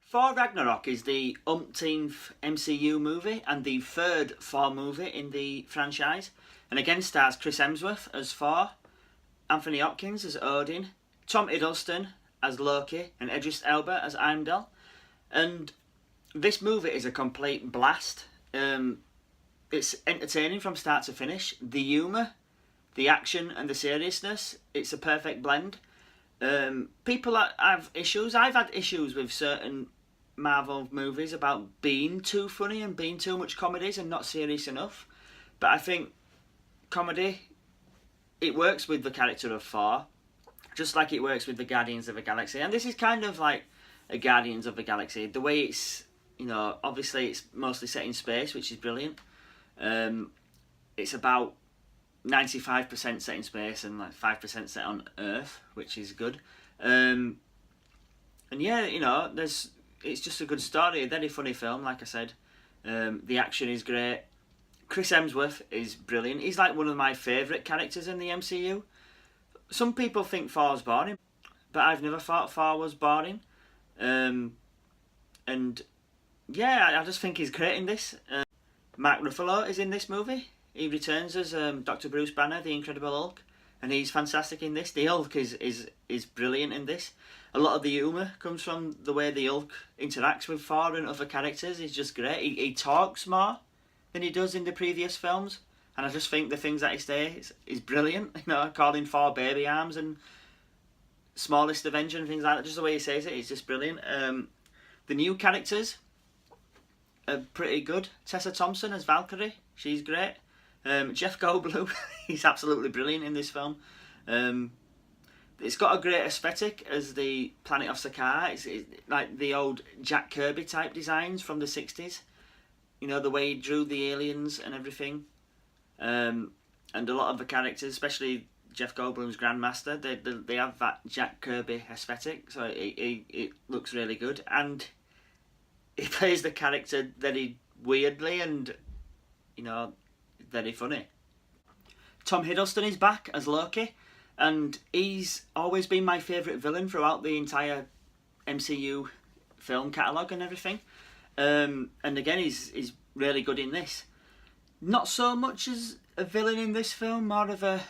Thor Ragnarok is the umpteenth MCU movie and the third Thor movie in the franchise, and again stars Chris Hemsworth as Thor, Anthony Hopkins as Odin, Tom Hiddleston as Loki, and Idris Elba as Heimdall. And this movie is a complete blast. It's entertaining from start to finish. The humour, the action and the seriousness, it's a perfect blend. People have issues. I've had issues with certain Marvel movies about being too funny and being too much comedies and not serious enough. But I think comedy, it works with the character of Thor, just like it works with the Guardians of the Galaxy. And this is kind of like a Guardians of the Galaxy. The way it's, obviously it's mostly set in space, which is brilliant. It's about 95% set in space and like 5% set on Earth, which is good. And yeah, it's just a good story, a very funny film, like I said. The action is great. Chris Hemsworth is brilliant. He's like one of my favourite characters in the MCU. Some people think Thor's boring, but I've never thought Thor was boring. And yeah, I just think he's great in this. Mark Ruffalo is in this movie. He returns as Dr. Bruce Banner, the Incredible Hulk, and he's fantastic in this. The Hulk is brilliant in this. A lot of the humour comes from the way the Hulk interacts with Thor and other characters. He's just great. He talks more than he does in the previous films, and I just think the things that he says is brilliant. Calling Thor baby arms and smallest Avenger and things like that. Just the way he says it is just brilliant. The new characters are pretty good. Tessa Thompson as Valkyrie, she's great. Jeff Goldblum, he's absolutely brilliant in this film. It's got a great aesthetic as the planet of Sakaar. It's like the old Jack Kirby type designs from the 60s. The way he drew the aliens and everything. And a lot of the characters, especially Jeff Goldblum's Grandmaster, they have that Jack Kirby aesthetic, so it looks really good. And he plays the character very weirdly and, very funny. Tom Hiddleston is back as Loki, and he's always been my favourite villain throughout the entire MCU film catalogue and everything. And again, he's really good in this. Not so much as a villain in this film, more of a,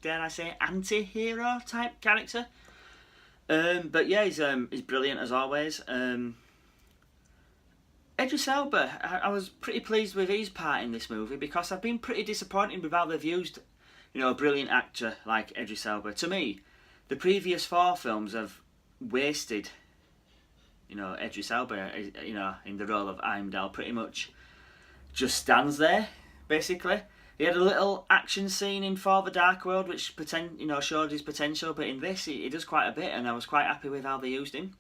dare I say, anti-hero type character. But yeah, he's brilliant as always. Idris Elba, I was pretty pleased with his part in this movie because I've been pretty disappointed with how they've used, a brilliant actor like Idris Elba. To me, the previous four films have wasted, Idris Elba, in the role of Heimdall, pretty much just stands there, basically. He had a little action scene in Thor: The Dark World, which showed his potential, but in this, he does quite a bit, and I was quite happy with how they used him.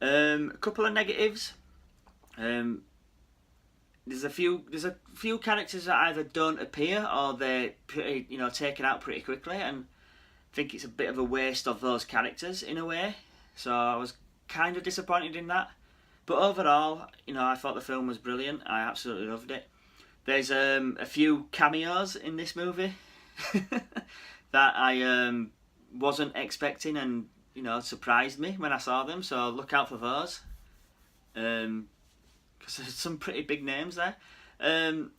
A couple of negatives. There's a few characters that either don't appear or they're pretty, taken out pretty quickly, and I think it's a bit of a waste of those characters in a way. So I was kind of disappointed in that. But overall, I thought the film was brilliant. I absolutely loved it. There's a few cameos in this movie that I wasn't expecting, and surprised me when I saw them. So look out for those. Because there's some pretty big names there. It's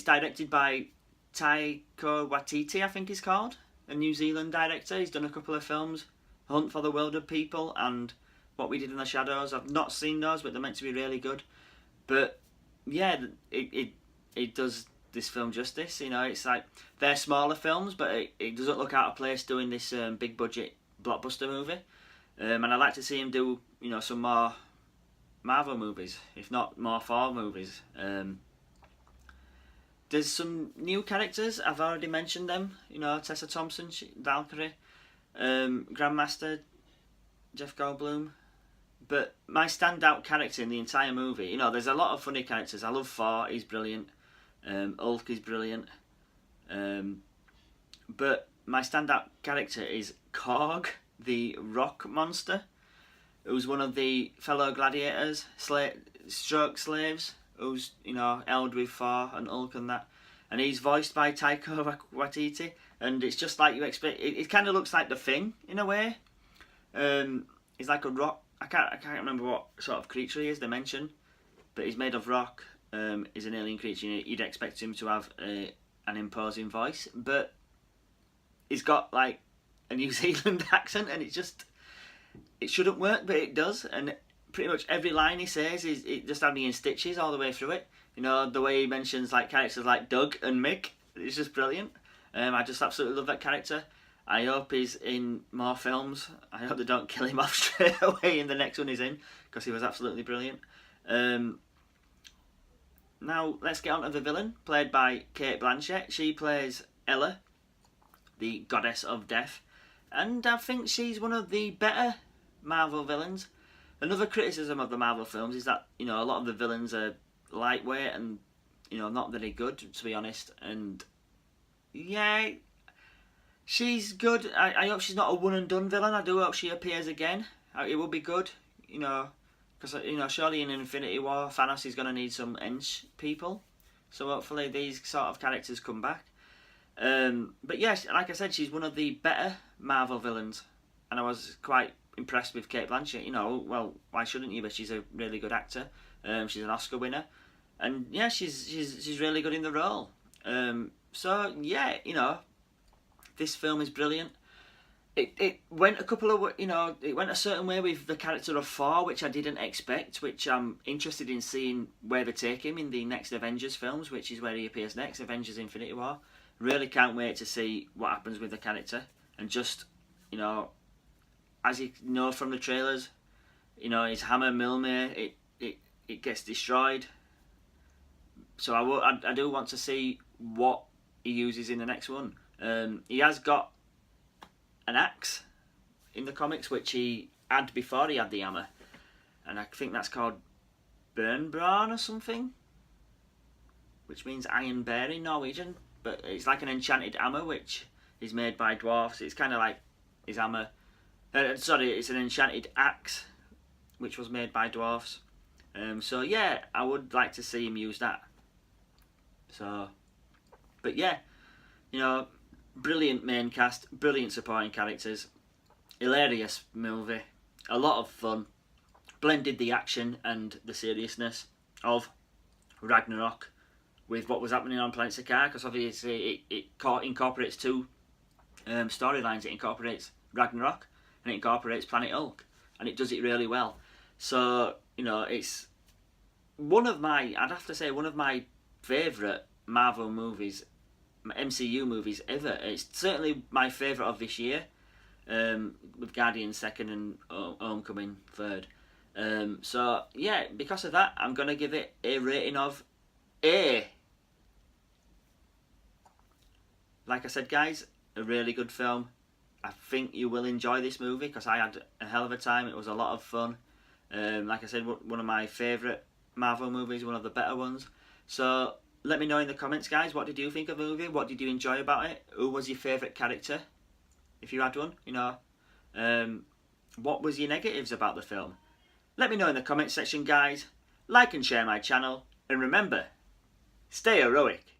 directed by Taika Waititi, I think he's called, a New Zealand director. He's done a couple of films, Hunt for the Wilder People and What We Did in the Shadows. I've not seen those, but they're meant to be really good. But yeah, it does this film justice. It's like they're smaller films, but it doesn't look out of place doing this big budget blockbuster movie. And I'd like to see him do some more Marvel movies, if not more Thor movies. There's some new characters. I've already mentioned them. Tessa Thompson, Valkyrie, Grandmaster, Jeff Goldblum. But my standout character in the entire movie, there's a lot of funny characters. I love Thor, he's brilliant. Hulk is brilliant. But my standout character is Korg, the rock monster, who's one of the fellow gladiators, stroke slaves, who's, held with Thor and Hulk and that. And he's voiced by Taika Waititi, and it's just like you expect. It kind of looks like The Thing, in a way. he's like a rock. I can't remember what sort of creature he is. They mention, but he's made of rock. He's an alien creature. You'd expect him to have an imposing voice, but he's got like a New Zealand accent, and it shouldn't work, but it does. And pretty much every line he says is it just had me in stitches all the way through it. You know, the way he mentions like characters like Doug and Mick, it's just brilliant. I just absolutely love that character. I hope he's in more films. I hope they don't kill him off straight away in the next one he's in, because he was absolutely brilliant. Now let's get on to the villain, played by Cate Blanchett. She plays Ella, the goddess of death, and I think she's one of the better Marvel villains. Another criticism of the Marvel films is that, you know, a lot of the villains are lightweight and, you know, not very good, to be honest. And yeah, she's good. I hope she's not a one and done villain. I do hope she appears again. It would be good, you know, because, you know, surely in Infinity War, Thanos is going to need some hench people. So hopefully these sort of characters come back. But yes, like I said, she's one of the better Marvel villains, and I was quite impressed with Cate Blanchett. You know, well, why shouldn't you? But she's a really good actor. She's an Oscar winner, and yeah, she's really good in the role. So yeah, you know, this film is brilliant. It went a couple of, you know, it went a certain way with the character of Thor, which I didn't expect, which I'm interested in seeing where they take him in the next Avengers films, which is where he appears next, Avengers Infinity War. Really can't wait to see what happens with the character, and just, you know, as you know from the trailers, you know, his hammer Mjolnir, it gets destroyed. So I do want to see what he uses in the next one. He has got an axe in the comics, which he had before he had the hammer, and I think that's called Björnbraun or something, which means iron bear in Norwegian. But it's like an enchanted hammer, which is made by dwarfs. It's kind of like his hammer. Sorry, it's an enchanted axe, which was made by dwarfs. So yeah, I would like to see him use that. So, but yeah, you know, brilliant main cast, brilliant supporting characters, hilarious movie, a lot of fun, blended the action and the seriousness of Ragnarok with what was happening on Planet Sakaar, because obviously it incorporates two storylines. It incorporates Ragnarok and it incorporates Planet Hulk, and it does it really well. So, you know, it's one of my, I'd have to say, one of my favourite Marvel movies, MCU movies ever. It's certainly my favourite of this year, with Guardians second and Homecoming third. So yeah, because of that, I'm going to give it a rating of A. Like I said, guys, a really good film. I think you will enjoy this movie, because I had a hell of a time. It was a lot of fun. Like I said, one of my favourite Marvel movies, one of the better ones. So let me know in the comments, guys, what did you think of the movie? What did you enjoy about it? Who was your favourite character, if you had one? You know, what was your negatives about the film? Let me know in the comments section, guys. Like and share my channel, and remember, stay heroic.